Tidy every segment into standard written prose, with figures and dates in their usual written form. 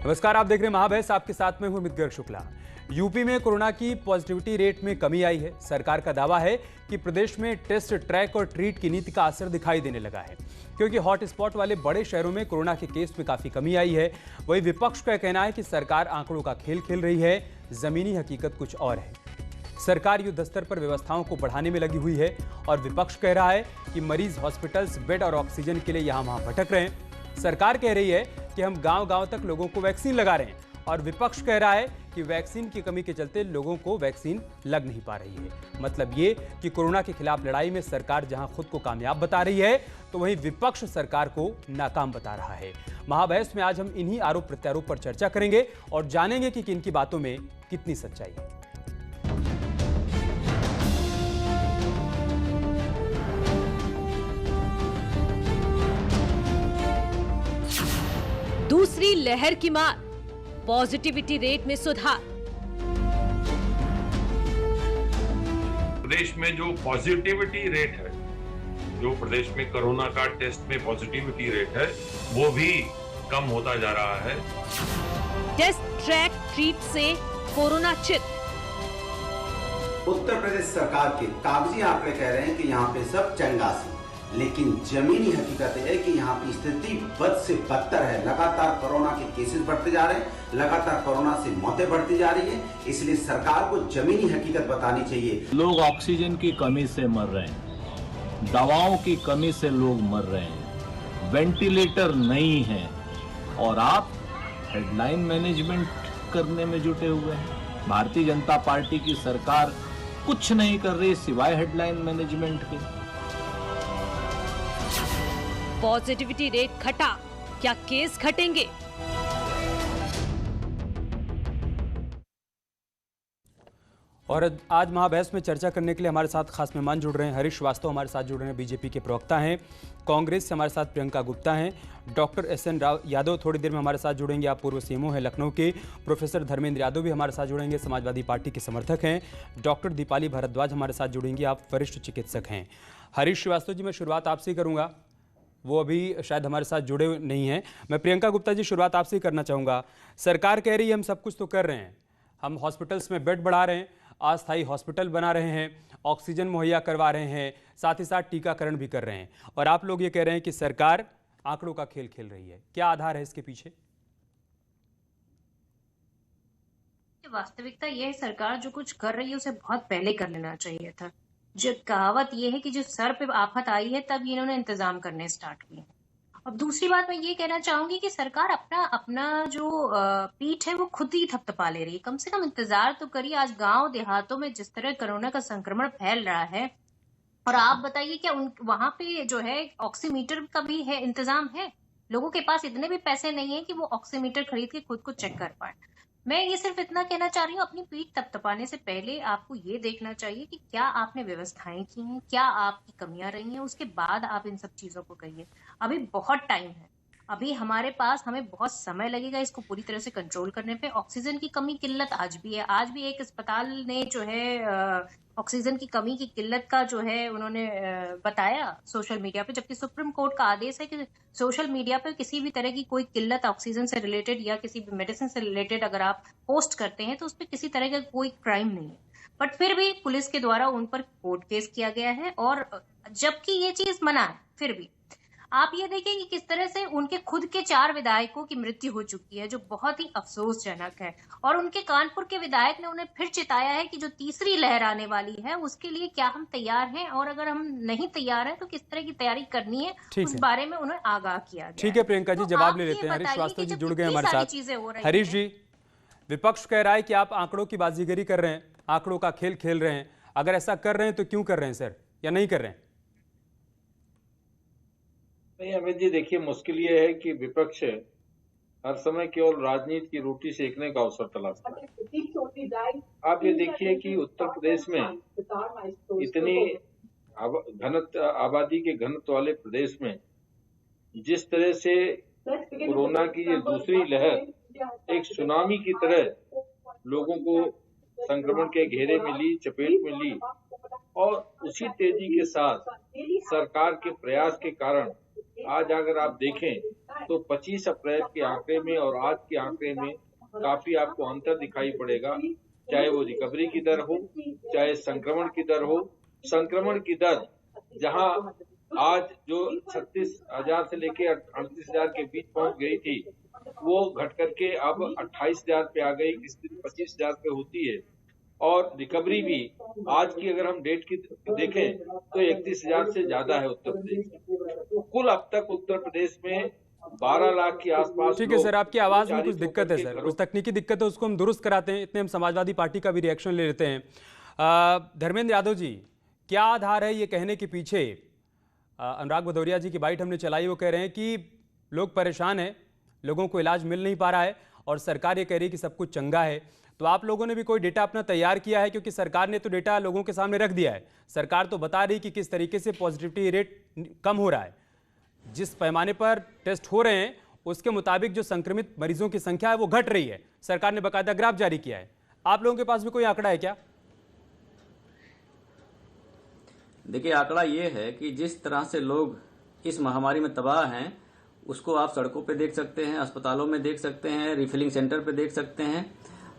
नमस्कार, आप देख रहे हैं महाभैस। आपके साथ में हूं अमित गर्ग शुक्ला। यूपी में कोरोना की पॉजिटिविटी रेट में कमी आई है। सरकार का दावा है कि प्रदेश में टेस्ट, ट्रैक और ट्रीट की नीति का असर दिखाई देने लगा है, क्योंकि हॉटस्पॉट वाले बड़े शहरों में कोरोना के केस में काफी कमी आई है। वहीं विपक्ष का कहना है कि सरकार आंकड़ों का खेल खेल रही है, जमीनी हकीकत कुछ और है। सरकार युद्ध स्तर पर व्यवस्थाओं को बढ़ाने में लगी हुई है और विपक्ष कह रहा है कि मरीज हॉस्पिटल्स, बेड और ऑक्सीजन के लिए यहां वहां भटक रहे हैं। सरकार कह रही है कि हम गांव-गांव तक लोगों को वैक्सीन लगा रहे हैं और विपक्ष कह रहा है कि वैक्सीन की कमी के चलते लोगों को वैक्सीन लग नहीं पा रही है। मतलब ये कि कोरोना के खिलाफ लड़ाई में सरकार जहां खुद को कामयाब बता रही है, तो वहीं विपक्ष सरकार को नाकाम बता रहा है। महाभैस में आज हम इन्हीं आरोप प्रत्यारोप पर चर्चा करेंगे और जानेंगे कि किनकी बातों में कितनी सच्चाई है। दूसरी लहर की मार, पॉजिटिविटी रेट में सुधार। प्रदेश में जो पॉजिटिविटी रेट है, जो प्रदेश में कोरोना का टेस्ट में पॉजिटिविटी रेट है, वो भी कम होता जा रहा है। टेस्ट, ट्रैक, ट्रीट से कोरोना चित। उत्तर प्रदेश सरकार के कागजी आंकड़े कह रहे हैं कि यहाँ पे सब चंगासी, लेकिन जमीनी हकीकत है कि यहाँ की स्थिति बद से बदतर है। लगातार कोरोना के केसेस बढ़ते जा रहे हैं, लगातार कोरोना से मौतें बढ़ती जा रही है। इसलिए सरकार को जमीनी हकीकत बतानी चाहिए। लोग ऑक्सीजन की कमी से मर रहे हैं, दवाओं की कमी से लोग मर रहे हैं, वेंटिलेटर नहीं है और आप हेडलाइन मैनेजमेंट करने में जुटे हुए हैं। भारतीय जनता पार्टी की सरकार कुछ नहीं कर रही सिवाय हेडलाइन मैनेजमेंट के। पॉजिटिविटी रेट घटा, क्या केस घटेंगे? और आज महाभैस में चर्चा करने के लिए हमारे साथ खास मेहमान जुड़ रहे हैं। हरीश श्रीवास्तव हमारे साथ जुड़ रहे हैं, बीजेपी के प्रवक्ता हैं। कांग्रेस से हमारे साथ प्रियंका गुप्ता हैं। Doctor SN. यादव थोड़ी देर में हमारे साथ जुड़ेंगे। आप पूर्व सीएमओ हैं लखनऊ के। प्रोफेसर धर्मेंद्र यादव भी हमारे साथ जुड़ेंगे, समाजवादी पार्टी के समर्थक हैं। डॉक्टर दीपाली भारद्वाज हमारे साथ जुड़ेंगी, आप वरिष्ठ चिकित्सक हैं। हरीश श्रीवास्तव जी, मैं शुरुआत आपसे ही करूँगा, वो अभी शायद हमारे साथ जुड़े नहीं हैं। मैं प्रियंका गुप्ता जी शुरुआत आपसे ही करना चाहूँगा। सरकार कह रही है हम सब कुछ तो कर रहे हैं, हम हॉस्पिटल्स में बेड बढ़ा रहे हैं, अस्थायी हॉस्पिटल बना रहे हैं, ऑक्सीजन मुहैया करवा रहे हैं, साथ ही साथ टीकाकरण भी कर रहे हैं, और आप लोग ये कह रहे हैं कि सरकार आंकड़ों का खेल खेल रही है। क्या आधार है इसके पीछे? वास्तविकता यह है, सरकार जो कुछ कर रही है उसे बहुत पहले कर लेना चाहिए था। जो कहावत ये है कि जो सर पे आफत आई है तब इन्होंने इंतजाम करने स्टार्ट किए। और दूसरी बात मैं ये कहना चाहूंगी कि सरकार अपना जो पीठ है वो खुद ही थपथपा ले रही है। कम से कम इंतजार तो करिए। आज गांव देहातों में जिस तरह कोरोना का संक्रमण फैल रहा है, और आप बताइए क्या वहां पे जो है ऑक्सीमीटर का भी है, इंतजाम है? लोगों के पास इतने भी पैसे नहीं है कि वो ऑक्सीमीटर खरीद के खुद को चेक कर पाए। मैं ये सिर्फ इतना कहना चाह रही हूँ, अपनी पीठ थपथपाने से पहले आपको ये देखना चाहिए कि क्या आपने व्यवस्थाएं की हैं, क्या आपकी कमियां रही हैं, उसके बाद आप इन सब चीजों को कहिए। अभी बहुत टाइम है, अभी हमारे पास, हमें बहुत समय लगेगा इसको पूरी तरह से कंट्रोल करने पे। ऑक्सीजन की कमी किल्लत आज भी है। आज भी एक अस्पताल ने जो है ऑक्सीजन की कमी की किल्लत का जो है उन्होंने बताया सोशल मीडिया पे, जबकि सुप्रीम कोर्ट का आदेश है कि सोशल मीडिया पे किसी भी तरह की कोई किल्लत ऑक्सीजन से रिलेटेड या किसी भी मेडिसिन से रिलेटेड अगर आप पोस्ट करते हैं तो उस पर किसी तरह का कोई क्राइम नहीं है। बट फिर भी पुलिस के द्वारा उन पर कोर्ट केस किया गया है, और जबकि ये चीज मना है, फिर भी आप ये देखिए कि किस तरह से उनके खुद के 4 विधायकों की मृत्यु हो चुकी है, जो बहुत ही अफसोसजनक है। और उनके कानपुर के विधायक ने उन्हें फिर चिताया है कि जो तीसरी लहर आने वाली है उसके लिए क्या हम तैयार हैं, और अगर हम नहीं तैयार हैं तो किस तरह की तैयारी करनी है, उस बारे में उन्हें आगाह किया गया। ठीक है प्रियंका जी, जवाब ले लेते हैं। हरीश श्रीवास्तव जी जुड़ गए हमारे साथ। हरीश जी, विपक्ष कह रहा है कि आप आंकड़ों की बाजीगरी कर रहे हैं, आंकड़ों का खेल खेल रहे हैं। अगर ऐसा कर रहे हैं तो क्यों कर रहे हैं सर, या नहीं कर रहे हैं? नहीं अमित जी, देखिए मुश्किल ये है कि विपक्ष हर समय केवल राजनीति की रोटी सेकने का अवसर तलाशता है। आप ये देखिए कि उत्तर प्रदेश में इतनी आबादी के घनत्व वाले प्रदेश में जिस तरह से कोरोना की ये दूसरी लहर एक सुनामी की तरह लोगों को संक्रमण के घेरे में ली, चपेट में ली, और उसी तेजी के साथ सरकार के प्रयास के कारण आज अगर आप देखें तो 25 अप्रैल के आंकड़े में और आज के आंकड़े में काफी आपको अंतर दिखाई पड़ेगा, चाहे वो रिकवरी की दर हो, चाहे संक्रमण की दर हो। संक्रमण की दर जहां आज जो 36,000 से लेके 38,000 के बीच पहुंच गई थी, वो घट करके अब 28,000 पे आ गई, किसी दिन 25,000 पे होती है। और रिकवरी भी आज की अगर हम डेट की देखें तो 31,000 से ज्यादा है उत्तर प्रदेश में। कुल अब तक उत्तर प्रदेश में 12 लाख के आसपास। ठीक है सर, आपकी आवाज में कुछ दिक्कत है सर, कुछ तकनीकी दिक्कत है, उसको हम दुरुस्त कराते हैं। इतने हम समाजवादी पार्टी का भी रिएक्शन ले लेते हैं। धर्मेंद्र यादव जी, क्या आधार है ये कहने के पीछे? अनुराग भदौरिया जी की बाइट हमने चलाई, वो कह रहे हैं कि लोग परेशान हैं, लोगों को इलाज मिल नहीं पा रहा है और सरकार ये कह रही है कि सब कुछ चंगा है। तो आप लोगों ने भी कोई डेटा अपना तैयार किया है? क्योंकि सरकार ने तो डेटा लोगों के सामने रख दिया है। सरकार तो बता रही कि किस तरीके से पॉजिटिविटी रेट कम हो रहा है, जिस पैमाने पर टेस्ट हो रहे हैं उसके मुताबिक जो संक्रमित मरीजों की संख्या है वो घट रही है। सरकार ने बाकायदा ग्राफ जारी किया है। आप लोगों के पास भी कोई आंकड़ा है क्या? देखिए, आंकड़ा ये है कि जिस तरह से लोग इस महामारी में तबाह हैं उसको आप सड़कों पे देख सकते हैं, अस्पतालों में देख सकते हैं, रिफिलिंग सेंटर पे देख सकते हैं,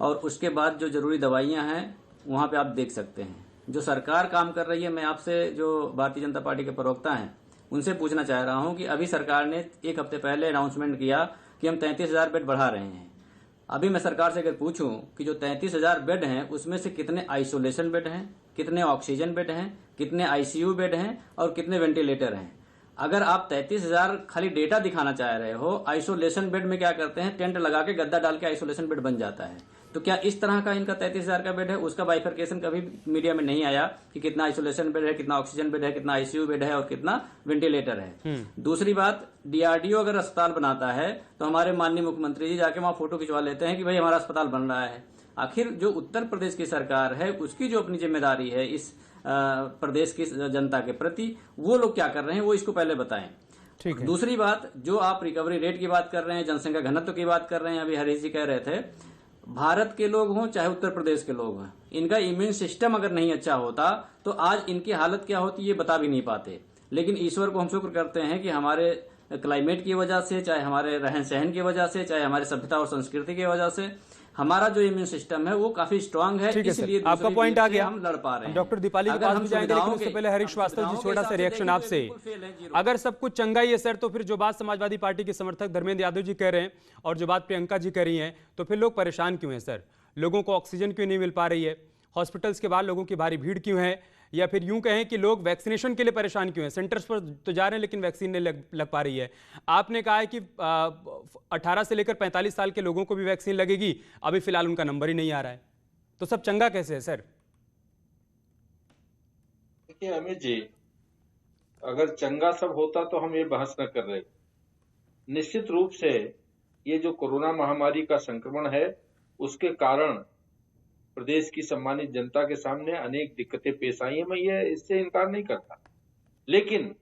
और उसके बाद जो जरूरी दवाइयां हैं वहां पे आप देख सकते हैं। जो सरकार काम कर रही है, मैं आपसे जो भारतीय जनता पार्टी के प्रवक्ता हैं उनसे पूछना चाह रहा हूं कि अभी सरकार ने एक हफ्ते पहले अनाउंसमेंट किया कि हम 33,000 बेड बढ़ा रहे हैं। अभी मैं सरकार से अगर पूछूं कि जो 33,000 बेड हैं उसमें से कितने आइसोलेशन बेड हैं, कितने ऑक्सीजन बेड हैं, कितने आईसीयू बेड हैं और कितने वेंटिलेटर हैं, अगर आप 33,000 खाली डेटा दिखाना चाह रहे हो, आइसोलेशन बेड में क्या करते हैं, टेंट लगा के गद्दा डाल के आइसोलेशन बेड बन जाता है। तो क्या इस तरह का इनका 33,000 का बेड है? उसका बाइफरकेशन कभी मीडिया में नहीं आया कि कितना आइसोलेशन बेड है, कितना ऑक्सीजन बेड है, कितना आईसीयू बेड है और कितना वेंटिलेटर है। दूसरी बात, डीआरडीओ अगर अस्पताल बनाता है तो हमारे माननीय मुख्यमंत्री जी जाके वहां फोटो खिंचवा लेते हैं कि भाई हमारा अस्पताल बन रहा है। आखिर जो उत्तर प्रदेश की सरकार है उसकी जो अपनी जिम्मेदारी है इस प्रदेश की जनता के प्रति, वो लोग क्या कर रहे हैं वो इसको पहले बताएं। ठीक है। दूसरी बात, जो आप रिकवरी रेट की बात कर रहे हैं, जनसंख्या घनत्व की बात कर रहे हैं, अभी हरीश जी कह रहे थे, भारत के लोग हों चाहे उत्तर प्रदेश के लोग हों, इनका इम्यून सिस्टम अगर नहीं अच्छा होता तो आज इनकी हालत क्या होती ये बता भी नहीं पाते। लेकिन ईश्वर को हम शुक्र करते हैं कि हमारे क्लाइमेट की वजह से, चाहे हमारे रहन सहन की वजह से, चाहे हमारी सभ्यता और संस्कृति की वजह से हमारा जो इम्यून सिस्टम है वो काफी स्ट्रांग है। इसलिए आपका पॉइंट आ गया, हम लड़ पा रहे हैं। डॉक्टर दीपाली के पास भी जाएंगे, लेकिन उससे पहले हरीश श्रीवास्तव जी, छोटा सा रिएक्शन आपसे। अगर सब कुछ चंगा ही है सर, तो फिर जो बात समाजवादी पार्टी के समर्थक धर्मेंद्र यादव जी कह रहे हैं और जो बात प्रियंका जी कह रही हैं, तो फिर लोग परेशान क्यों हैं सर? लोगों को ऑक्सीजन क्यों नहीं मिल पा रही है? हॉस्पिटल्स के बाहर लोगों की भारी भीड़ क्यों है? या फिर यूं कहें कि लोग वैक्सीनेशन के लिए परेशान क्यों हैं? सेंटर्स पर तो जा रहे हैं लेकिन वैक्सीन नहीं लग पा रही है। आपने कहा है कि 18 से लेकर 45 साल के लोगों को भी वैक्सीन लगेगी, अभी फिलहाल उनका नंबर ही नहीं आ रहा है, तो सब चंगा कैसे है सर? देखिए अमित जी, अगर चंगा सब होता तो हम ये बहस न कर रहे। निश्चित रूप से ये जो कोरोना महामारी का संक्रमण है उसके कारण प्रदेश की सम्मानित जनता के सामने अनेक दिक्कतें पेश आई हैं, मैं ये इससे इनकार नहीं करता। लेकिन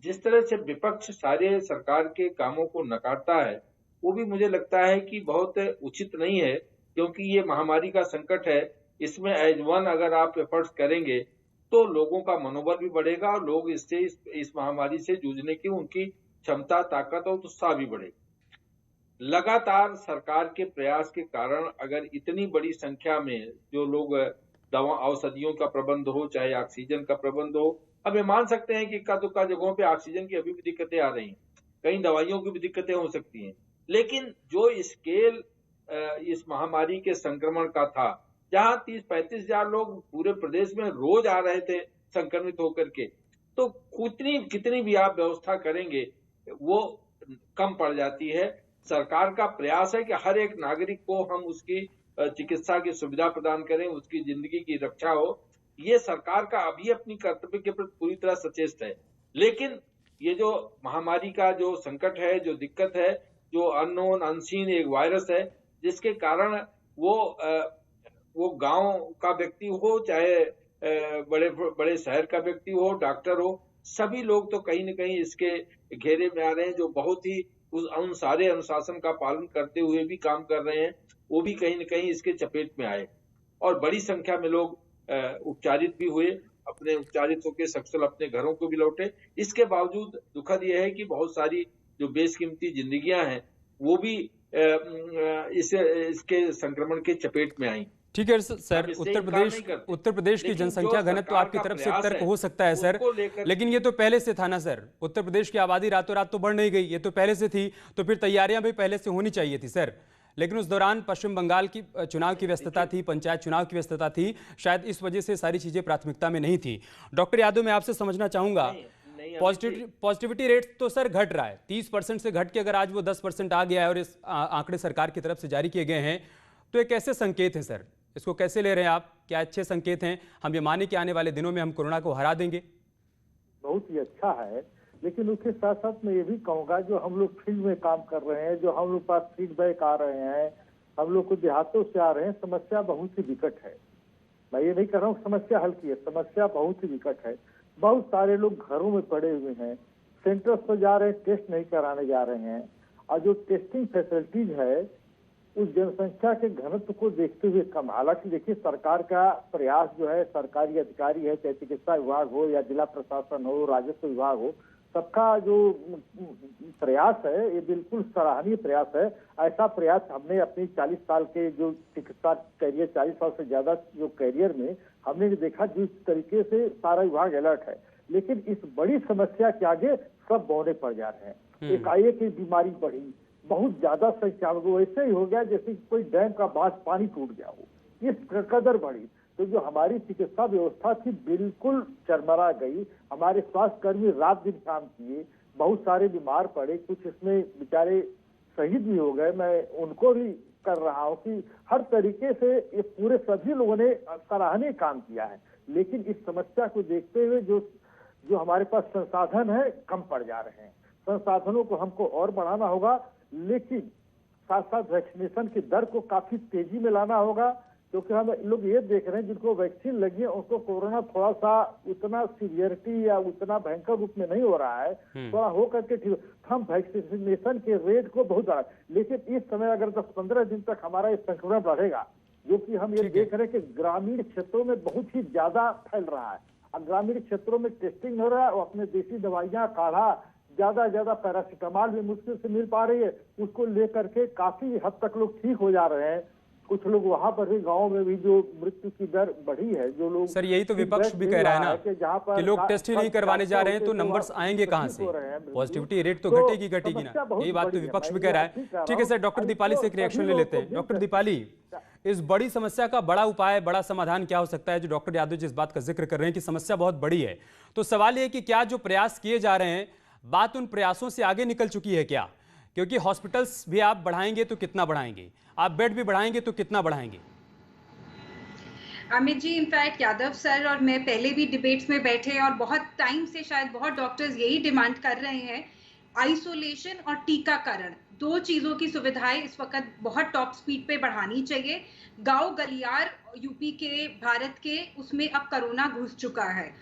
जिस तरह से विपक्ष सारे सरकार के कामों को नकारता है वो भी मुझे लगता है कि बहुत उचित नहीं है, क्योंकि ये महामारी का संकट है। इसमें एज वन अगर आप एफर्ट्स करेंगे तो लोगों का मनोबल भी बढ़ेगा और लोग इससे इस महामारी से जूझने की उनकी क्षमता, ताकत और उत्साह भी बढ़ेगा। लगातार सरकार के प्रयास के कारण अगर इतनी बड़ी संख्या में जो लोग दवा औषधियों का प्रबंध हो, चाहे ऑक्सीजन का प्रबंध हो, अब ये मान सकते हैं कि इक्का दुक्का जगहों पे ऑक्सीजन की अभी भी दिक्कतें आ रही हैं, कहीं दवाइयों की भी दिक्कतें हो सकती हैं। लेकिन जो स्केल इस महामारी के संक्रमण का था, जहां 30-35 हजार लोग पूरे प्रदेश में रोज आ रहे थे संक्रमित होकर के, तो कितनी भी आप व्यवस्था करेंगे वो कम पड़ जाती है। सरकार का प्रयास है कि हर एक नागरिक को हम उसकी चिकित्सा की सुविधा प्रदान करें, उसकी जिंदगी की रक्षा हो। ये सरकार का अभी अपनी कर्तव्य के प्रति पूरी तरह सचेत है। लेकिन ये जो महामारी का जो संकट है, जो दिक्कत है, जो अननोन अनसीन एक वायरस है, जिसके कारण वो गांव का व्यक्ति हो, चाहे बड़े शहर का व्यक्ति हो, डॉक्टर हो, सभी लोग तो कहीं न कहीं इसके घेरे में आ रहे हैं। जो बहुत ही उन सारे अनुशासन का पालन करते हुए भी काम कर रहे हैं, वो भी कहीं न कहीं इसके चपेट में आए और बड़ी संख्या में लोग उपचारित भी हुए अपने उपचारित होकर सकुशल अपने घरों को भी लौटे। इसके बावजूद दुखद यह है कि बहुत सारी जो बेशकीमती जिंदगियां हैं वो भी इसके संक्रमण के चपेट में आई। ठीक है सर, उत्तर प्रदेश की जनसंख्या घनत्व आपकी तरफ से तर्क हो सकता है सर, लेकिन ये तो पहले से था ना सर। उत्तर प्रदेश की आबादी रातों रात तो बढ़ नहीं गई, ये तो पहले से थी, तो फिर तैयारियां भी पहले से होनी चाहिए थी सर। लेकिन उस दौरान पश्चिम बंगाल की चुनाव की व्यस्तता थी, पंचायत चुनाव की व्यस्तता थी, शायद इस वजह से सारी चीजें प्राथमिकता में नहीं थी। डॉक्टर यादव, मैं आपसे समझना चाहूंगा, पॉजिटिविटी रेट तो सर घट रहा है, 30% से घट के अगर आज वो 10% आ गया है और इस आंकड़े सरकार की तरफ से जारी किए गए हैं, तो ये कैसे संकेत है सर? इसको कैसे ले रहे हैं आप? क्या अच्छे संकेत हैं? हम ये माने कि आने वाले दिनों में हम कोरोना को हरा देंगे? बहुत ही अच्छा है, लेकिन उसके साथ साथ मैं ये भी कहूंगा, जो हम लोग फील्ड में काम कर रहे हैं, जो हम लोग पास फीडबैक आ रहे हैं, हम लोग को देहातों से आ रहे हैं, समस्या बहुत ही विकट है। मैं ये नहीं कर रहा हूँ समस्या हल की है, समस्या बहुत ही विकट है। बहुत सारे लोग घरों में पड़े हुए हैं, सेंटर्स पर जा रहे हैं, टेस्ट नहीं कराने जा रहे हैं, और जो टेस्टिंग फैसिलिटीज है उस जनसंख्या के घनत्व को देखते हुए कम। हालांकि देखिए, सरकार का प्रयास जो है, सरकारी अधिकारी है, चाहे चिकित्सा विभाग हो या जिला प्रशासन हो, राजस्व विभाग हो, सबका जो प्रयास है ये बिल्कुल सराहनीय प्रयास है। ऐसा प्रयास हमने अपनी 40 साल के जो चिकित्सा कैरियर, 40 साल से ज्यादा जो कैरियर में हमने देखा, जिस तरीके से सारा विभाग अलर्ट है। लेकिन इस बड़ी समस्या के आगे सब बौने पड़ जा रहे हैं। एकाएक बीमारी बढ़ी, बहुत ज्यादा संख्या में, वो ऐसे ही हो गया जैसे कोई डैम का बांध पानी टूट गया हो, इस कदर बढ़ी। तो जो हमारी चिकित्सा व्यवस्था थी बिल्कुल चरमरा गई। हमारे स्वास्थ्य कर्मी रात दिन काम किए, बहुत सारे बीमार पड़े, कुछ इसमें बेचारे शहीद भी हो गए। मैं उनको भी कर रहा हूँ कि हर तरीके से ये पूरे सभी लोगों ने सराहनीय काम किया है। लेकिन इस समस्या को देखते हुए जो हमारे पास संसाधन है कम पड़ जा रहे हैं। संसाधनों को हमको और बढ़ाना होगा, लेकिन साथ साथ वैक्सीनेशन की दर को काफी तेजी में लाना होगा, क्योंकि हम लोग ये देख रहे हैं जिनको वैक्सीन लगी है उनको कोरोना थोड़ा सा उतना सीवियरिटी या उतना भयंकर रूप में नहीं हो रहा है, थोड़ा हो करके ठीक। हम वैक्सीनेशन के रेट को बहुत बढ़ा, लेकिन इस समय अगर 10-15 दिन तक हमारा ये संक्रमण बढ़ेगा, जो कि हम ये देख रहे हैं कि ग्रामीण क्षेत्रों में बहुत ही ज्यादा फैल रहा है। अब ग्रामीण क्षेत्रों में टेस्टिंग हो रहा है और अपने देसी दवाइयाँ, काढ़ा, ज्यादा पैरासीटामॉल भी मुश्किल से मिल पा रही है, उसको लेकर के काफी हद तक लोग ठीक हो जा रहे हैं। कुछ लोग वहां पर भी, गांव में भी जो मृत्यु की दर बढ़ी है, जो लोग, सर यही तो विपक्ष भी कह रहा है ना कि लोग टेस्ट ही नहीं करवाने जा रहे हैं, तो नंबर्स आएंगे कहां से? पॉजिटिविटी रेट तो घटेगी ना, यही बात तो विपक्ष भी कह रहा है। ठीक है सर, डॉक्टर दीपाली से एक रिएक्शन ले लेते हैं। डॉक्टर दीपाली, इस बड़ी समस्या का बड़ा उपाय, बड़ा समाधान क्या हो सकता है? जो डॉक्टर यादव जी इस बात का जिक्र कर रहे हैं कि समस्या बहुत बड़ी है, तो सवाल ये कि क्या जो प्रयास किए जा रहे हैं, बात उन प्रयासों से आगे निकल चुकी है क्या? क्योंकि हॉस्पिटल्स भी आप बढ़ाएंगे तो कितना बढ़ाएंगे, आप बेड भी बढ़ाएंगे तो कितना बढ़ाएंगे? अमित जी, इनफैक्ट यादव सर और मैं पहले भी डिबेट्स में बैठे और बहुत टाइम से शायद बहुत डॉक्टर्स यही डिमांड कर रहे हैं, आइसोलेशन और टीकाकरण, दो चीजों की सुविधाएं इस वक्त बहुत टॉप स्पीड पे बढ़ानी चाहिए। गांव गलियार यूपी के, भारत के, उसमें अब कोरोना घुस चुका है।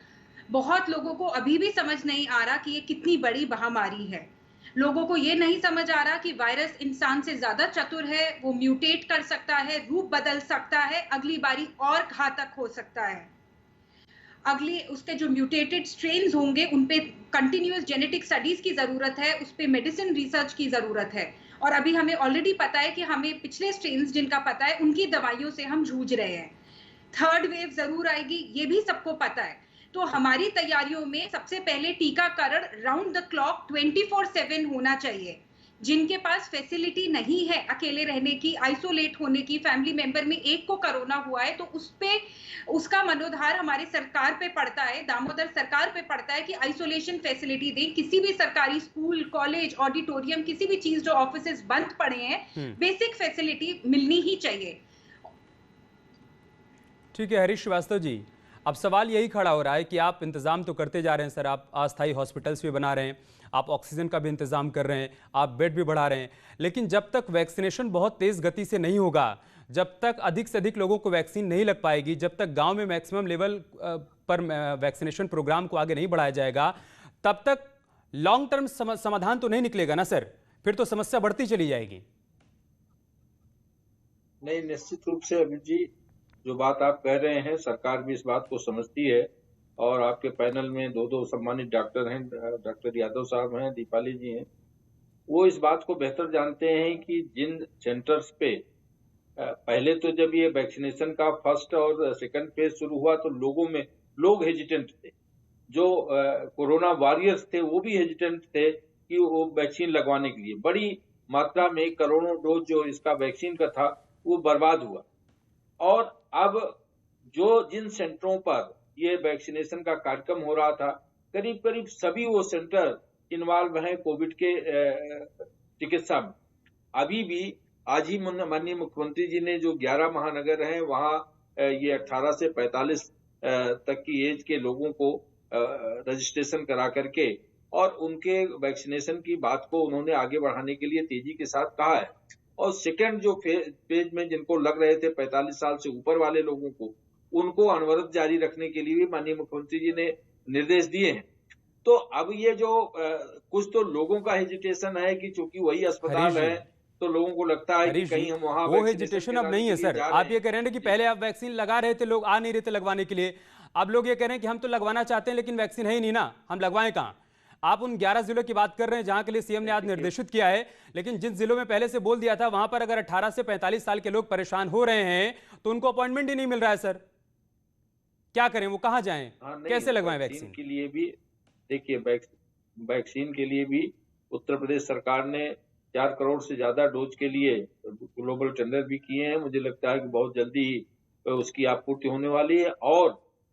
बहुत लोगों को अभी भी समझ नहीं आ रहा कि ये कितनी बड़ी महामारी है। लोगों को ये नहीं समझ आ रहा कि वायरस इंसान से ज्यादा चतुर है, वो म्यूटेट कर सकता है, रूप बदल सकता है, अगली बारी और घातक हो सकता है। अगली उसके जो म्यूटेटेड स्ट्रेन्स होंगे उन पे कंटिन्यूअस जेनेटिक स्टडीज की जरूरत है, उस पे मेडिसिन रिसर्च की जरूरत है। और अभी हमें ऑलरेडी पता है कि हमें पिछले स्ट्रेन्स जिनका पता है उनकी दवाइयों से हम जूझ रहे हैं। थर्ड वेव जरूर आएगी, ये भी सबको पता है। तो हमारी तैयारियों में सबसे पहले टीकाकरण राउंड द क्लॉक 24/7 होना चाहिए। जिनके पास फैसिलिटी नहीं है अकेले रहने की, आइसोलेट होने की, फैमिली मेंबर में एक को कोरोना हुआ है, तो उस पे उसका मनोधार हमारे सरकार पे पड़ता है, दामोदर सरकार पे पड़ता है कि आइसोलेशन फैसिलिटी दें। किसी भी सरकारी स्कूल, कॉलेज, ऑडिटोरियम, किसी भी चीज जो ऑफिसेज बंद पड़े हैं, बेसिक फैसिलिटी मिलनी ही चाहिए। ठीक है हरीश श्रीवास्तव जी, अब सवाल यही खड़ा हो रहा है कि आप इंतजाम तो करते जा रहे हैं सर, आप अस्थायी हॉस्पिटल्स भी बना रहे हैं, आप ऑक्सीजन का भी इंतजाम कर रहे हैं, आप बेड भी बढ़ा रहे हैं, लेकिन जब तक वैक्सीनेशन बहुत तेज गति से नहीं होगा, जब तक अधिक से अधिक लोगों को वैक्सीन नहीं लग पाएगी, जब तक गांव में मैक्सिमम लेवल पर वैक्सीनेशन प्रोग्राम को आगे नहीं बढ़ाया जाएगा, तब तक लॉन्ग टर्म समाधान तो नहीं निकलेगा ना सर, फिर तो समस्या बढ़ती चली जाएगी। नहीं, निश्चित रूप से अमित जी, जो बात आप कह रहे हैं, सरकार भी इस बात को समझती है और आपके पैनल में दो सम्मानित डॉक्टर हैं, डॉक्टर यादव साहब हैं, दीपाली जी हैं, वो इस बात को बेहतर जानते हैं कि जिन सेंटर्स पे पहले तो जब ये वैक्सीनेशन का फर्स्ट और सेकंड फेज शुरू हुआ तो लोग हेजिटेंट थे, जो कोरोना वॉरियर्स थे वो भी हेजिटेंट थे कि वो वैक्सीन लगवाने के लिए। बड़ी मात्रा में करोड़ों डोज जो इसका वैक्सीन का था वो बर्बाद हुआ। और अब जिन सेंटरों पर ये वैक्सीनेशन का कार्यक्रम हो रहा था, करीब करीब सभी वो सेंटर इन्वॉल्व हैं कोविड के चिकित्सा में। अभी भी आज ही माननीय मुख्यमंत्री जी ने जो 11 महानगर हैं वहां ये 18 से 45 तक की एज के लोगों को रजिस्ट्रेशन करा करके और उनके वैक्सीनेशन की बात को उन्होंने आगे बढ़ाने के लिए तेजी के साथ कहा है। और सेकंड जो फेज में जिनको लग रहे थे 45 साल से ऊपर वाले लोगों को, उनको अनवरत जारी रखने के लिए भी माननीय मुख्यमंत्री जी ने निर्देश दिए हैं। तो अब ये जो कुछ तो लोगों का हेजिटेशन है कि चूंकि वही अस्पताल है तो लोगों को लगता है कि कहीं हम वहां वो हेजिटेशन अब नहीं है सर। आप ये कह रहे हैं कि पहले आप वैक्सीन लगा रहे थे, लोग आ नहीं रहे थे लगवाने के लिए, अब लोग ये कह रहे हैं कि हम तो लगवाना चाहते हैं लेकिन वैक्सीन है ही नहीं ना, हम लगवाएं कहां। आप उन 11 जिलों की बात कर रहे हैं जहां के लिए सीएम ने आज निर्देशित किया है, लेकिन जिन जिलों में पहले से बोल दिया था वहां पर अगर 18 से 45 साल के लोग परेशान हो रहे हैं तो उनको अपॉइंटमेंट ही नहीं मिल रहा है सर। क्या करें, वो कहां जाएं, कैसे लगवाएं वैक्सीन के लिए भी? देखिए, वैक्सीन के लिए भी उत्तर प्रदेश सरकार ने 4 करोड़ से ज्यादा डोज के लिए ग्लोबल टेंडर भी किए हैं। मुझे लगता है कि बहुत जल्दी ही उसकी आपूर्ति होने वाली है। और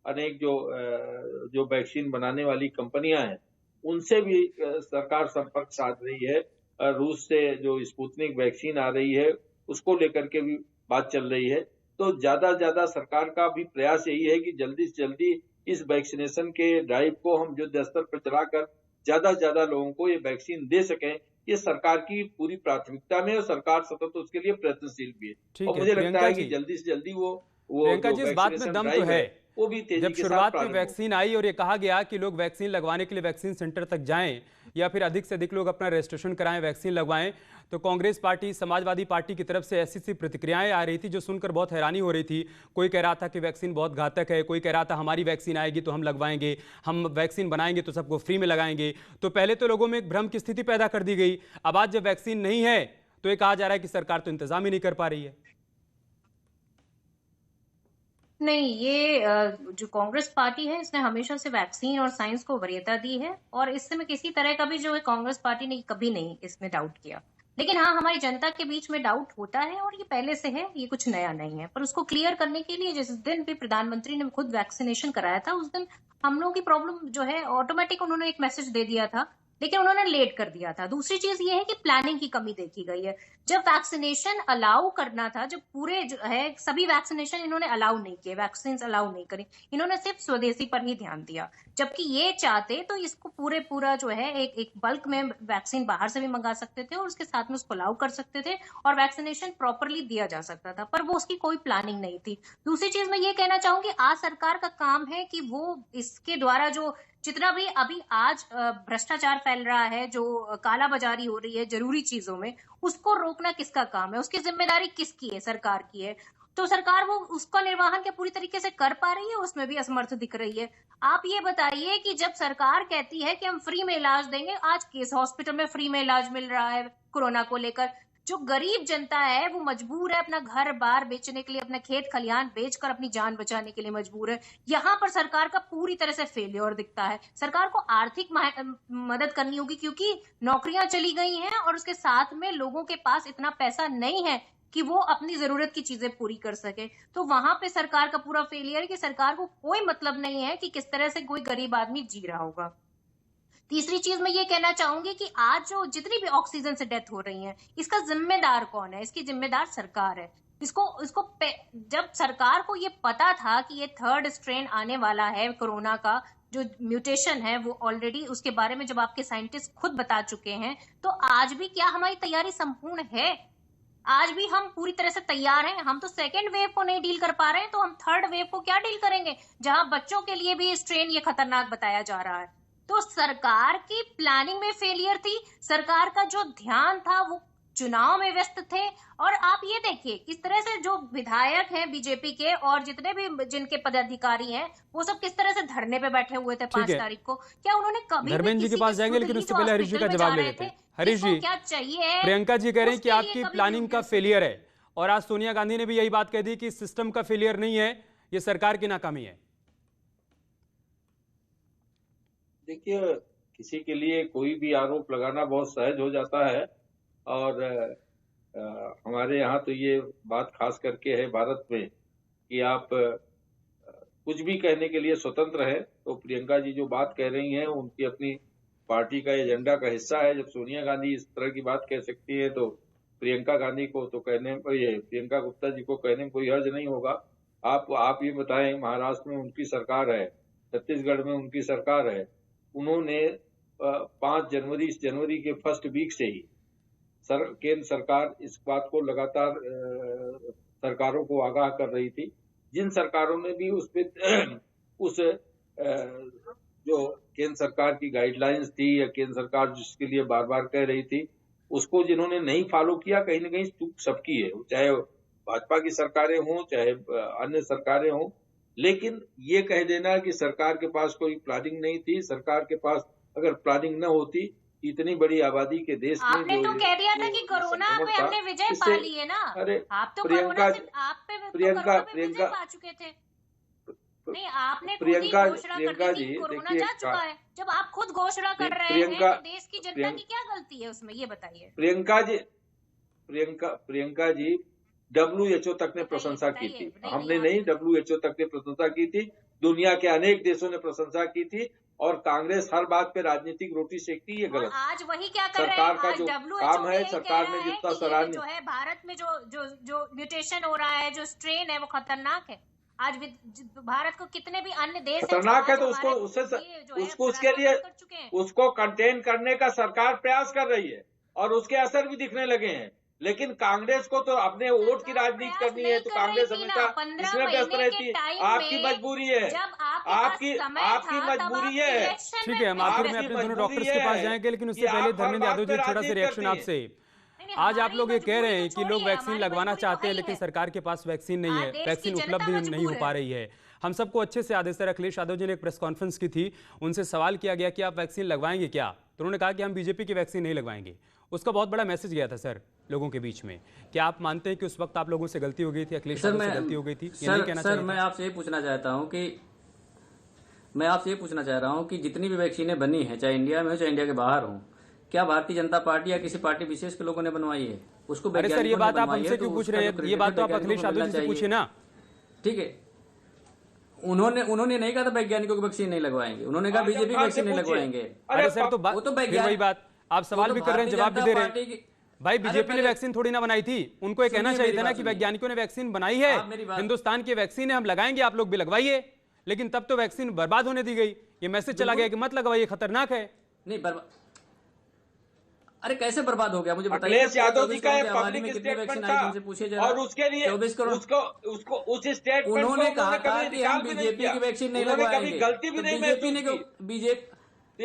अनेक जो वैक्सीन बनाने वाली कंपनियां हैं उनसे भी सरकार संपर्क साध रही है। रूस से जो स्पुतनिक वैक्सीन आ रही है उसको लेकर के भी बात चल रही है। तो ज्यादा सरकार का भी प्रयास यही है कि जल्दी से जल्दी इस वैक्सीनेशन के ड्राइव को हम युद्ध स्तर पर चलाकर ज्यादा लोगों को ये वैक्सीन दे सकें। ये सरकार की पूरी प्राथमिकता में और सरकार सतत उसके लिए प्रयत्नशील भी है। और मुझे लगता है कि जल्दी से जल्दी वो प्रियंका जी, इस बात में दम तो है। वो भी तेजी जब शुरुआत में वैक्सीन आई और ये कहा गया कि लोग वैक्सीन लगवाने के लिए वैक्सीन सेंटर तक जाएं या फिर अधिक से अधिक लोग अपना रजिस्ट्रेशन कराएं, वैक्सीन लगवाएं, तो कांग्रेस पार्टी, समाजवादी पार्टी की तरफ से ऐसी प्रतिक्रियाएं आ रही थी जो सुनकर बहुत हैरानी हो रही थी। कोई कह रहा था कि वैक्सीन बहुत घातक है, कोई कह रहा था हमारी वैक्सीन आएगी तो हम लगवाएंगे, हम वैक्सीन बनाएंगे तो सबको फ्री में लगाएंगे। तो पहले तो लोगों में एक भ्रम की स्थिति पैदा कर दी गई। अब आज जब वैक्सीन नहीं है तो ये कहा जा रहा है कि सरकार तो इंतजाम ही नहीं कर पा रही है। नहीं, ये जो कांग्रेस पार्टी है इसने हमेशा से वैक्सीन और साइंस को वरीयता दी है और इससे में किसी तरह का भी जो है कांग्रेस पार्टी ने कभी नहीं इसमें डाउट किया। लेकिन हाँ, हमारी जनता के बीच में डाउट होता है और ये पहले से है, ये कुछ नया नहीं है। पर उसको क्लियर करने के लिए जिस दिन भी प्रधानमंत्री ने खुद वैक्सीनेशन कराया था उस दिन हम लोगों की प्रॉब्लम जो है ऑटोमेटिक उन्होंने एक मैसेज दे दिया था, लेकिन उन्होंने लेट कर दिया था। दूसरी चीज ये है कि प्लानिंग की कमी देखी गई है। जब वैक्सीनेशन अलाउ करना था, जब पूरे जो है सभी वैक्सीनेशन इन्होंने अलाउ नहीं किए, वैक्सीन अलाउ नहीं करी, इन्होंने सिर्फ स्वदेशी पर ही ध्यान दिया। जबकि ये चाहते तो इसको पूरा जो है एक बल्क में वैक्सीन बाहर से भी मंगा सकते थे और उसके साथ में उसको अलाउ कर सकते थे और वैक्सीनेशन प्रॉपरली दिया जा सकता था, पर वो उसकी कोई प्लानिंग नहीं थी। दूसरी चीज मैं ये कहना चाहूंगी, आज सरकार का काम है कि वो इसके द्वारा जो जितना भी अभी आज भ्रष्टाचार फैल रहा है, जो काला बाजारी हो रही है जरूरी चीजों में, उसको रोकना किसका काम है, उसकी जिम्मेदारी किसकी है? सरकार की है। तो सरकार वो उसका निर्वहन क्या पूरी तरीके से कर पा रही है? उसमें भी असमर्थ दिख रही है। आप ये बताइए कि जब सरकार कहती है कि हम फ्री में इलाज देंगे, आज किस हॉस्पिटल में फ्री में इलाज मिल रहा है कोरोना को लेकर? जो गरीब जनता है वो मजबूर है अपना घर बार बेचने के लिए, अपना खेत खलिहान बेचकर अपनी जान बचाने के लिए मजबूर है। यहाँ पर सरकार का पूरी तरह से फेलियर दिखता है। सरकार को आर्थिक मदद करनी होगी क्योंकि नौकरियां चली गई हैं और उसके साथ में लोगों के पास इतना पैसा नहीं है कि वो अपनी जरूरत की चीजें पूरी कर सके। तो वहां पे सरकार का पूरा फेलियर है कि सरकार को कोई मतलब नहीं है कि किस तरह से कोई गरीब आदमी जी रहा होगा। तीसरी चीज मैं ये कहना चाहूंगी कि आज जो जितनी भी ऑक्सीजन से डेथ हो रही है, इसका जिम्मेदार कौन है? इसकी जिम्मेदार सरकार है। इसको जब सरकार को ये पता था कि ये 3rd स्ट्रेन आने वाला है कोरोना का, जो म्यूटेशन है वो ऑलरेडी उसके बारे में जब आपके साइंटिस्ट खुद बता चुके हैं, तो आज भी क्या हमारी तैयारी संपूर्ण है? आज भी हम पूरी तरह से तैयार हैं? हम तो 2nd वेव को नहीं डील कर पा रहे हैं, तो हम 3rd वेव को क्या डील करेंगे, जहां बच्चों के लिए भी स्ट्रेन ये खतरनाक बताया जा रहा है। तो सरकार की प्लानिंग में फेलियर थी। सरकार का जो ध्यान था वो चुनाव में व्यस्त थे। और आप ये देखिए किस तरह से जो विधायक हैं बीजेपी के और जितने भी जिनके पदाधिकारी हैं वो सब किस तरह से धरने पे बैठे हुए थे 5 तारीख को। क्या उन्होंने कभी धर्मेंद्र जी के पास जाएंगे, लेकिन उससे पहले हरीश जी का जवाब ले लेते हैं। हरीश जी, क्या चाहिए, प्रियंका जी कह रहे हैं कि आपकी प्लानिंग का फेलियर है, और आज सोनिया गांधी ने भी यही बात कह दी कि सिस्टम का फेलियर नहीं है, ये सरकार की नाकामी है। देखिए, किसी के लिए कोई भी आरोप लगाना बहुत सहज हो जाता है, और हमारे यहाँ तो ये बात खास करके है भारत में कि आप कुछ भी कहने के लिए स्वतंत्र है। तो प्रियंका जी जो बात कह रही हैं उनकी अपनी पार्टी का एजेंडा का हिस्सा है। जब सोनिया गांधी इस तरह की बात कह सकती है तो प्रियंका गांधी को तो कहने पर, ये प्रियंका गुप्ता जी को कहने में कोई हर्ज नहीं होगा। आप ये बताएं, महाराष्ट्र में उनकी सरकार है, छत्तीसगढ़ में उनकी सरकार है, उन्होंने 5 जनवरी के फर्स्ट वीक से ही केंद्र सरकार इस बात को लगातार सरकारों को आगाह कर रही थी। जिन सरकारों ने भी उस जो केंद्र सरकार की गाइडलाइंस थी या केंद्र सरकार जिसके लिए बार बार कह रही थी, उसको जिन्होंने नहीं फॉलो किया, कहीं ना कहीं चूक सबकी है, चाहे भाजपा की सरकारें हों चाहे अन्य सरकारें हों। लेकिन ये कह देना कि सरकार के पास कोई प्लानिंग नहीं थी, सरकार के पास अगर प्लानिंग न होती, इतनी बड़ी आबादी के देश में आपने तो कह दिया था कि कोरोना पे हमने विजय पा ली है ना। अरे आप तो प्रियंका विजय पा चुके थे। नहीं, आपने प्रियंका जी कोरोना जा चुका है। जब आप खुद घोषणा कर रहे हैं तो देश की जनता की क्या गलती है उसमें, ये बताइए। प्रियंका जी WHO तक ने प्रशंसा की थी, हमने नहीं, WHO तक ने प्रशंसा की थी, दुनिया के अनेक देशों ने प्रशंसा की थी। और कांग्रेस हर बात पे राजनीतिक रोटी सेकती, ये गलत। आज वही क्या कर रहे हैं, सरकार का जो काम है, सरकार ने जितना सराहनीय जो है, भारत में जो म्यूटेशन हो रहा है, जो स्ट्रेन है, वो खतरनाक है। आज भारत को कितने भी अन्य देश खतरनाक है, तो उसको उसके लिए उसको कंटेन करने का सरकार प्रयास कर रही है और उसके असर भी दिखने लगे हैं। लेकिन कांग्रेस को तो अपने वोट की राजनीति करनी है, तो कांग्रेस हमेशा इसमें व्यस्त रहती है। आपकी मजबूरी है, आपकी मजबूरी है। ठीक है, हम आखिर में अपने दोनों डॉक्टर्स के पास जाएंगे, लेकिन उससे पहले धर्मेंद्र यादव जी थोड़ा सा रिएक्शन आपसे। आज आप लोग ये कह रहे हैं कि लोग वैक्सीन लगवाना चाहते हैं, लेकिन सरकार के पास वैक्सीन नहीं है, वैक्सीन उपलब्ध नहीं हो पा रही है। हम सबको अच्छे से याद है, सर अखिलेश यादव जी ने एक प्रेस कॉन्फ्रेंस की थी, उनसे सवाल किया गया कि आप वैक्सीन लगवाएंगे क्या, तो उन्होंने कहा कि हम बीजेपी की वैक्सीन नहीं लगवाएंगे। उसका बहुत बड़ा मैसेज गया था सर लोगों के बीच में। क्या आप मानते हैं कि उस वक्त आप लोगों से गलती हो गई थी, अखिलेश यादव से गलती हो गई थी? सर मैं आपसे ये पूछना चाहता हूँ कि जितनी भी वैक्सीनें बनी हैं, चाहे इंडिया में हो चाहे इंडिया के बाहर हो, क्या भारतीय जनता पार्टी या किसी पार्टी विशेष के लोगों ने बनवाई है? उसको अरे सर, ये बात आप हमसे क्यों पूछ रहे हैं? ये बात तो आप अखिलेश यादव जी से पूछिए ना। ठीक है, उन्होंने नहीं कहा था वैज्ञानिकों की वैक्सीन नहीं लगवाएंगे, उन्होंने कहा बीजेपी वैक्सीन नहीं लगवाएंगे। अरे सर, तो वही बात आप सवाल भी कर रहे हैं, जवाब भी दे रहे हैं। भाई बीजेपी ने वैक्सीन थोड़ी ना बनाई थी, उनको ये कहना चाहिए था ना कि वैज्ञानिकों ने वैक्सीन बनाई है, हिंदुस्तान की वैक्सीन है, हम लगाएंगे, आप लोग भी लगवाइए। लेकिन तब तो वैक्सीन बर्बाद होने दी गई, ये मैसेज चला गया कि मत लगवाइए, खतरनाक है। नहीं अरे कैसे बर्बाद हो गया मुझे बताइए। अखिलेश यादव जी का पब्लिक स्टेटमेंट था और उसके लिए उसको उस स्टेटमेंट उन्होंने कहा था कि हम बीजेपी की वैक्सीन नहीं लगवाएंगे, गलती भी नहीं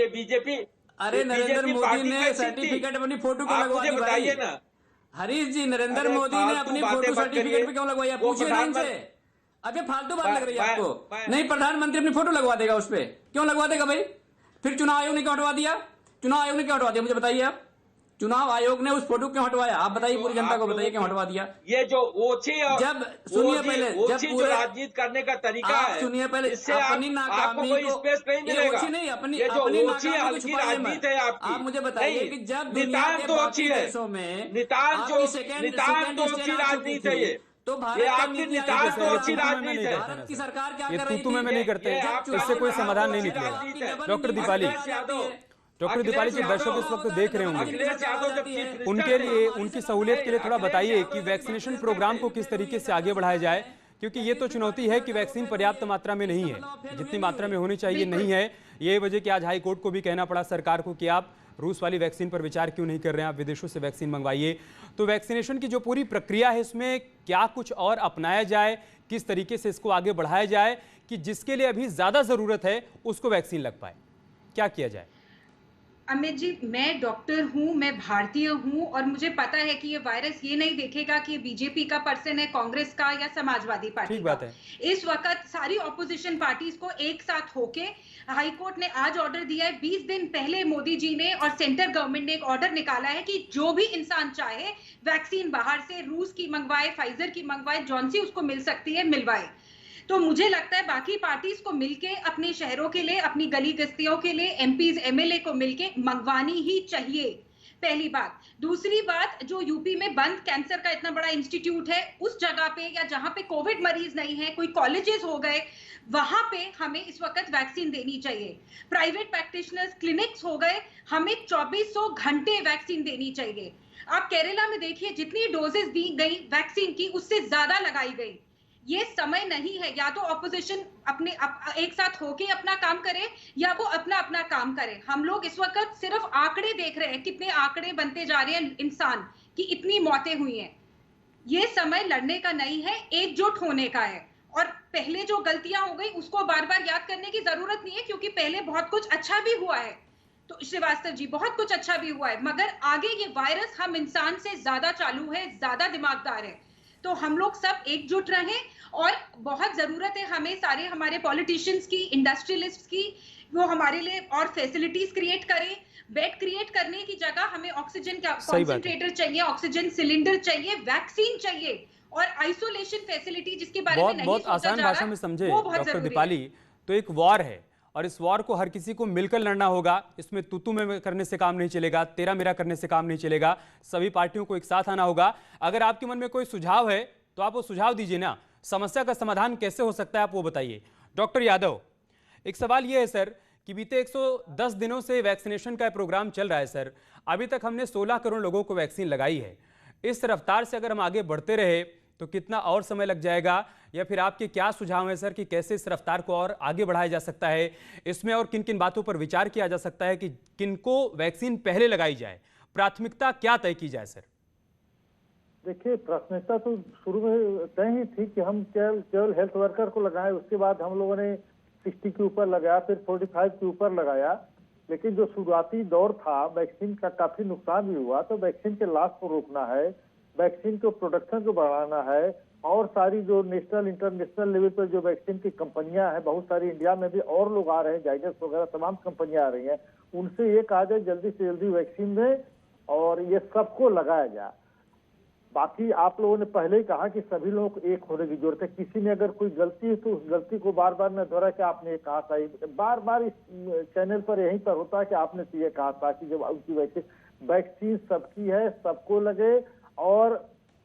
बीजेपी। अरे नरेंद्र मोदी ने सर्टिफिकेट अपनी फोटो को लगवाई, बताइए ना हरीश जी। नरेंद्र मोदी ने अपनी फोटो सर्टिफिकेट पे क्यों लगवाई? पूछिए ना इनसे। अबे फालतू बात लग रही है आपको? नहीं, प्रधानमंत्री अपनी फोटो लगवा देगा उस पे, क्यों लगवा देगा भाई? फिर चुनाव आयोग ने क्यों हटवा दिया? चुनाव आयोग ने क्यों हटवा दिया मुझे बताइए आप? चुनाव आयोग ने उस फोटो क्यों हटवाया? आप बताइए, पूरी जनता को बताइए क्यों हटवा दिया? ये जो ओछी, जब सुनिए पहले, जब पूरे राजनीति करने का तरीका है, सुनिए पहले, इससे अपनी नाकामी को स्पेस नहीं मिलेगा। नहीं, अपनी हल्की राजनीति है आपकी। आप मुझे बताइए कि जब नितान तो अच्छी है, नितान तो अच्छी राजनीति है ये, तो भारत आपकी नितान तो अच्छी राजनीति है। भारत की सरकार क्या कर रही थी? में नहीं करते, इससे कोई समाधान नहीं निकलेगा। डॉक्टर दीपाली जी, दर्शक इस वक्त देख रहे होंगे, उनके लिए, उनकी सहूलियत के लिए थोड़ा बताइए कि वैक्सीनेशन प्रोग्राम को किस तरीके से आगे बढ़ाया जाए, क्योंकि ये तो चुनौती है कि वैक्सीन पर्याप्त मात्रा में नहीं है, जितनी मात्रा में होनी चाहिए नहीं है। ये वजह कि आज हाई कोर्ट को भी कहना पड़ा सरकार को कि आप रूस वाली वैक्सीन पर विचार क्यों नहीं कर रहे हैं, आप विदेशों से वैक्सीन मंगवाइए। तो वैक्सीनेशन की जो पूरी प्रक्रिया है, इसमें क्या कुछ और अपनाया जाए, किस तरीके से इसको आगे बढ़ाया जाए कि जिसके लिए अभी ज्यादा जरूरत है उसको वैक्सीन लग पाए, क्या किया जाए? अमित जी, मैं डॉक्टर हूँ, मैं भारतीय हूँ और मुझे पता है कि ये वायरस ये नहीं देखेगा कि ये बीजेपी का पर्सन है, कांग्रेस का या समाजवादी पार्टी ठीक का। बात है। इस वक्त सारी ऑपोजिशन पार्टीज को एक साथ होके हाई कोर्ट ने आज ऑर्डर दिया है। 20 दिन पहले मोदी जी ने और सेंट्रल गवर्नमेंट ने एक ऑर्डर निकाला है कि जो भी इंसान चाहे वैक्सीन बाहर से रूस की मंगवाए, फाइजर की मंगवाए, जॉन सी उसको मिल सकती है, मिलवाए। तो मुझे लगता है बाकी पार्टीज को मिलके अपने शहरों के लिए, अपनी गली गस्तियों के लिए, एमपीज एमएलए को मिलके मंगवानी ही चाहिए, पहली बात। दूसरी बात, जो यूपी में बंद कैंसर का इतना बड़ा इंस्टीट्यूट है, उस जगह पे या जहां पे कोविड मरीज नहीं है, कोई कॉलेजेस हो गए, वहां पे हमें इस वक्त वैक्सीन देनी चाहिए। प्राइवेट प्रैक्टिशनर्स क्लिनिक्स हो गए, हमें 2400 घंटे वैक्सीन देनी चाहिए। आप केरला में देखिए, जितनी डोजेस दी गई वैक्सीन की, उससे ज्यादा लगाई गई। ये समय नहीं है, या तो ऑपोजिशन अपने एक साथ होके अपना काम करे या वो अपना अपना काम करे। हम लोग इस वक्त सिर्फ आंकड़े देख रहे हैं, कितने आंकड़े बनते जा रहे हैं इंसान की, इतनी मौतें हुई हैं। ये समय लड़ने का नहीं है, एकजुट होने का है। और पहले जो गलतियां हो गई उसको बार बार याद करने की जरूरत नहीं है, क्योंकि पहले बहुत कुछ अच्छा भी हुआ है। तो श्रीवास्तव जी, बहुत कुछ अच्छा भी हुआ है, मगर आगे ये वायरस हम इंसान से ज्यादा चालू है, ज्यादा दिमागदार है। तो हम लोग सब एकजुट रहें और बहुत जरूरत है हमें सारे हमारे पॉलिटिशियंस की, इंडस्ट्रियलिस्ट्स की, वो हमारे लिए और फैसिलिटीज क्रिएट करें। बेड क्रिएट करने की जगह हमें ऑक्सीजन का कॉन्सेंट्रेटर चाहिए, ऑक्सीजन सिलेंडर चाहिए, वैक्सीन चाहिए और आइसोलेशन फैसिलिटी जिसके बारे में नहीं बहुत सोचा आसान जा रहा, भाषा में समझे वो बहुत डॉक्टर जरूरी है। दीपाली, तो एक वॉर है और इस वॉर को हर किसी को मिलकर लड़ना होगा। इसमें तू में करने से काम नहीं चलेगा, तेरा मेरा करने से काम नहीं चलेगा, सभी पार्टियों को एक साथ आना होगा। अगर आपके मन में कोई सुझाव है तो आप वो सुझाव दीजिए ना, समस्या का समाधान कैसे हो सकता है आप वो बताइए। डॉक्टर यादव, एक सवाल ये है सर कि बीते 110 दिनों से वैक्सीनेशन का प्रोग्राम चल रहा है सर, अभी तक हमने 16 करोड़ लोगों को वैक्सीन लगाई है। इस रफ्तार से अगर हम आगे बढ़ते रहे तो कितना और समय लग जाएगा, या फिर आपके क्या सुझाव है सर कि कैसे इस रफ्तार को और आगे बढ़ाया जा सकता है? इसमें और किन किन बातों पर विचार किया जा सकता है कि किनको वैक्सीन पहले लगाई जाए, प्राथमिकता क्या तय की जाए सर? देखिए, प्राथमिकता तो शुरू में तय ही थी कि हम केवल हेल्थ वर्कर को लगाएं। उसके बाद हम लोगों ने 60 के ऊपर लगाया, फिर 45 के ऊपर लगाया। लेकिन जो शुरुआती दौर था, वैक्सीन का काफी नुकसान भी हुआ, तो वैक्सीन के लॉस को रोकना है, वैक्सीन को प्रोडक्शन को बढ़ाना है, और सारी जो नेशनल इंटरनेशनल लेवल पर जो वैक्सीन की कंपनियां हैं, बहुत सारी इंडिया में भी और लोग आ रहे हैं, जाइडस वगैरह तमाम कंपनियां आ रही हैं, उनसे ये कहा जाए जल्दी से जल्दी वैक्सीन दें और ये सबको लगाया जाए। बाकी आप लोगों ने पहले ही कहा कि सभी लोगों को एक होने की जरूरत है। किसी में अगर कोई गलती है तो उस गलती को बार बार न दोहरा कि आपने ये कहा था। बार बार इस चैनल पर यहीं पर होता है कि आपने तो ये कहा था कि जब उनकी वैक्सीन सबकी है, सबको लगे, और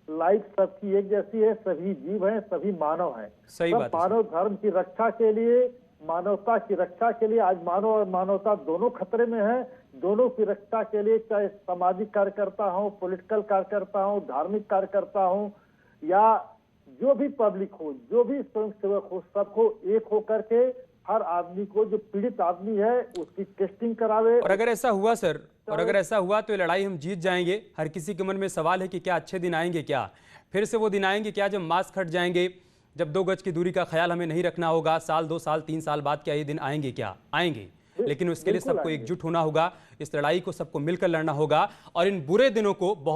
लाइफ सबकी एक जैसी है, सभी जीव हैं, सभी मानव हैं। सही बात है। मानव धर्म की रक्षा के लिए, मानवता की रक्षा के लिए आज मानव और मानवता दोनों खतरे में है। दोनों की रक्षा के लिए चाहे सामाजिक कार्यकर्ता हो, पॉलिटिकल कार्यकर्ता हो, धार्मिक कार्यकर्ता हो, या जो भी पब्लिक हो, जो भी स्वयंसेवक हो, सबको एक होकर के हर आदमी को, जो पीड़ित आदमी है उसकी टेस्टिंग करावे। और अगर ऐसा हुआ सर, और अगर ऐसा हुआ तो ये लड़ाई हम जीत जाएंगे। हर किसी के मन में सवाल है कि क्या अच्छे दिन आएंगे, क्या फिर से वो दिन आएंगे क्या जब मास्क हट जाएंगे, जब 2 गज की दूरी का ख्याल हमें नहीं रखना होगा? साल 2 साल 3 साल बाद क्या ये दिन आएंगे? क्या आएंगे, लेकिन उसके लिए सबको एकजुट होना होगा, इस लड़ाई को सबको मिलकर लड़ना होगा और इन बुरे दिनों को बहुत